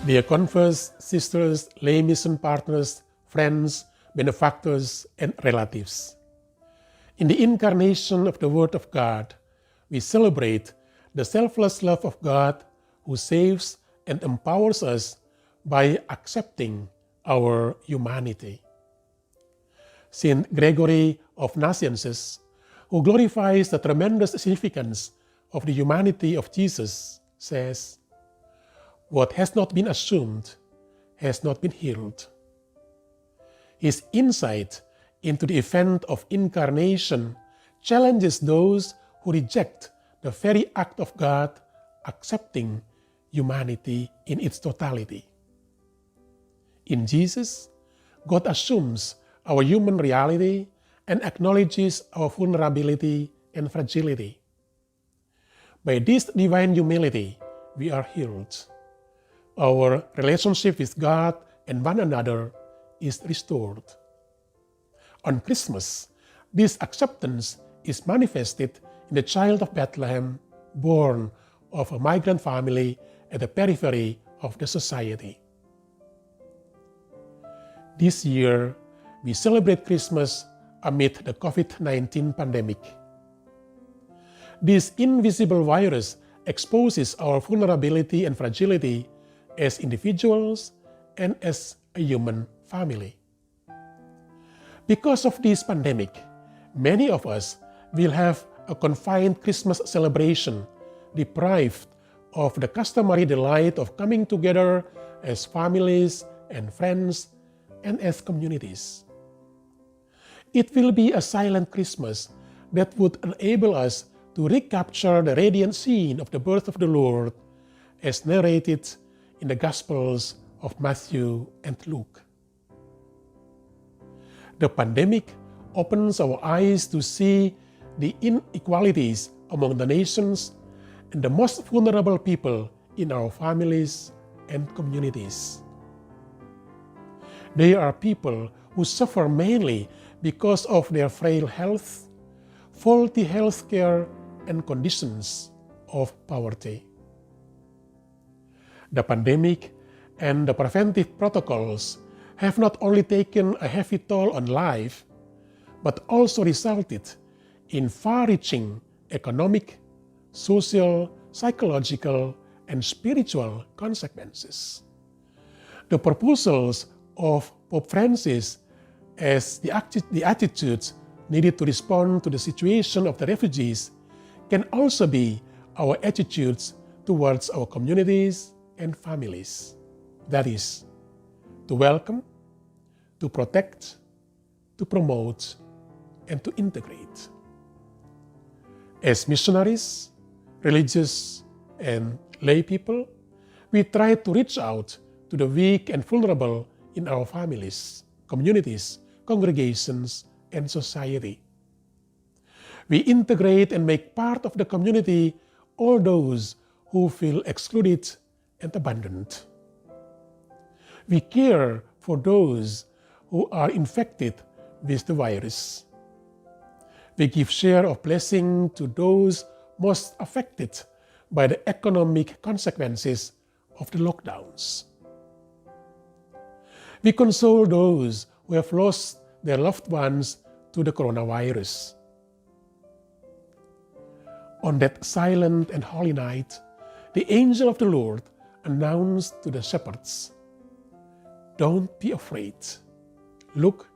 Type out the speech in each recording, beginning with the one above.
Dear converts, sisters, lay mission partners, friends, benefactors, and relatives. In the incarnation of the Word of God, we celebrate the selfless love of God who saves and empowers us by accepting our humanity. Saint Gregory of Nazianzus, who glorifies the tremendous significance of the humanity of Jesus, says, "What has not been assumed has not been healed." His insight into the event of incarnation challenges those who reject the very act of God accepting humanity in its totality. In Jesus, God assumes our human reality and acknowledges our vulnerability and fragility. By this divine humility, we are healed. Our relationship with God and one another is restored. On Christmas, this acceptance is manifested in the child of Bethlehem, born of a migrant family at the periphery of the society. This year, we celebrate Christmas amid the COVID-19 pandemic. This invisible virus exposes our vulnerability and fragility as individuals and as a human family. Because of this pandemic, many of us will have a confined Christmas celebration, deprived of the customary delight of coming together as families and friends and as communities. It will be a silent Christmas that would enable us to recapture the radiant scene of the birth of the Lord as narrated in the Gospels of Matthew and Luke. The pandemic opens our eyes to see the inequalities among the nations and the most vulnerable people in our families and communities. They are people who suffer mainly because of their frail health, faulty health care, and conditions of poverty. The pandemic and the preventive protocols have not only taken a heavy toll on life, but also resulted in far-reaching economic, social, psychological, and spiritual consequences. The proposals of Pope Francis as the attitudes needed to respond to the situation of the refugees can also be our attitudes towards our communities and families. That is, to welcome, to protect, to promote, and to integrate. As missionaries, religious, and lay people, we try to reach out to the weak and vulnerable in our families, communities, congregations, and society. We integrate and make part of the community all those who feel excluded and abandoned. We care for those who are infected with the virus. We give share of blessing to those most affected by the economic consequences of the lockdowns. We console those who have lost their loved ones to the coronavirus. On that silent and holy night, the angel of the Lord announced to the shepherds, "Don't be afraid. Look,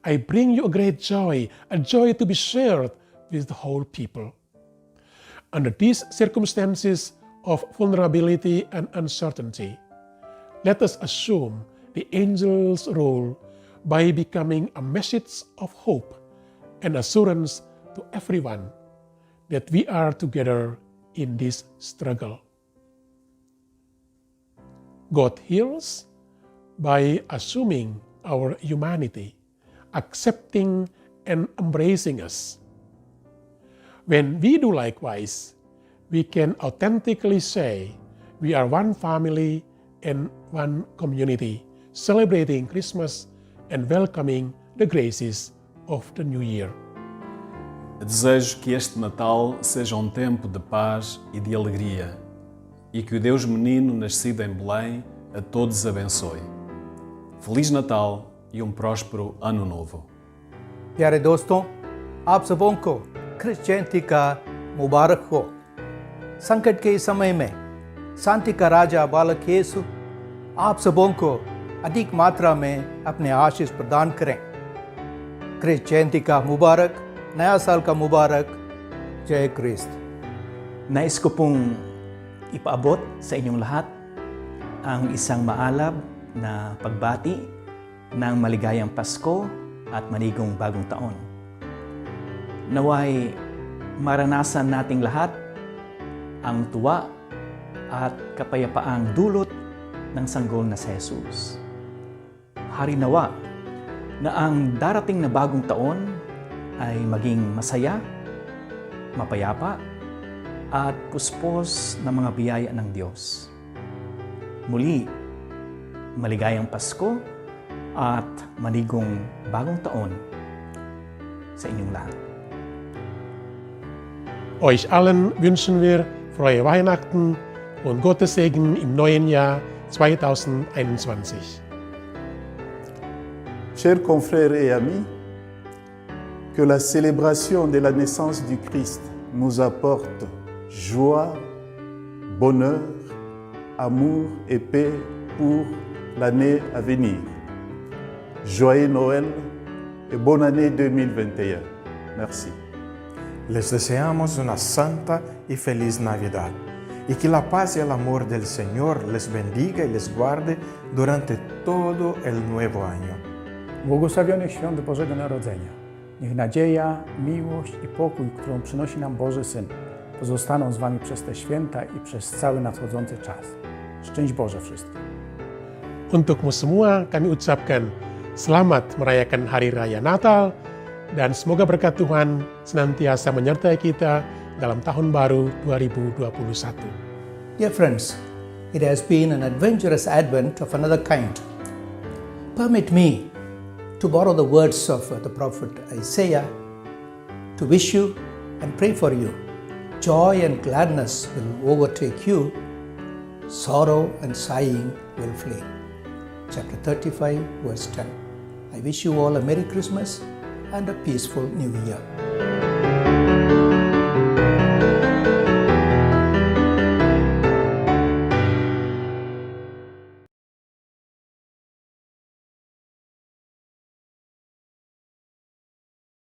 I bring you a great joy, a joy to be shared with the whole people." Under these circumstances of vulnerability and uncertainty, let us assume the angel's role by becoming a message of hope and assurance to everyone that we are together in this struggle. God heals by assuming our humanity, accepting and embracing us. When we do likewise, we can authentically say we are one family and one community, celebrating Christmas and welcoming the graces of the New Year. Desejo que este Natal seja tempo de paz e de alegria, e que o Deus menino nascido em Belém a todos abençoe. Feliz Natal e próspero Ano Novo. प्यारे दोस्तों, आप सबों को Chris जयंती का मुबारक हो। संकट के इस समय में शांति का राजा बालक यीशु आप सबों को अधिक मात्रा में अपने आशीष प्रदान करें। क्रिस जयंती का मुबारक, नया साल का मुबारक, जय क्रिस्त। Nais ko pong ipaabot sa inyong lahat ang isang maalab na pagbati ng maligayang Pasko at manigong bagong taon. Naway maranasan nating lahat ang tuwa at kapayapaang dulot ng sanggol na si Jesus. Hari nawa na ang darating na bagong taon ay maging masaya, mapayapa, at puspos ng mga biyaya ng Diyos. Muli, maligayang Pasko at manigong bagong taon sa inyong lahat. Euch allen wünschen wir frohe Weihnachten und Gottes Segen im neuen Jahr 2021. Chers confrères et amis, que la célébration de la naissance du Christ nous apporte joie, bonheur, amour et paix pour l'année à venir. Joyeux Noël et bonne année 2021. Merci. Les deseamos una santa y feliz Navidad y que la paz y el amor del Señor les bendiga y les guarde durante todo el nuevo año. Błogosławionych świąt Bożego Narodzenia. Niech nadzieja, miłość i pokój, którą przynosi nam Boży Syn, pozostaną z Wami przez te święta i przez cały nadchodzący czas. Szczęść Boże wszystkim. Untukmu semua kami ucapkan selamat merayakan Hari Raya Natal dan semoga berkat Tuhan senantiasa menyertai kita dalam tahun baru 2021. Dear friends, it has been an adventurous advent of another kind. Permit me to borrow the words of the prophet Isaiah to wish you and pray for you. Joy and gladness will overtake you, sorrow and sighing will flee. Chapter 35, verse 10. I wish you all a Merry Christmas and a peaceful New Year.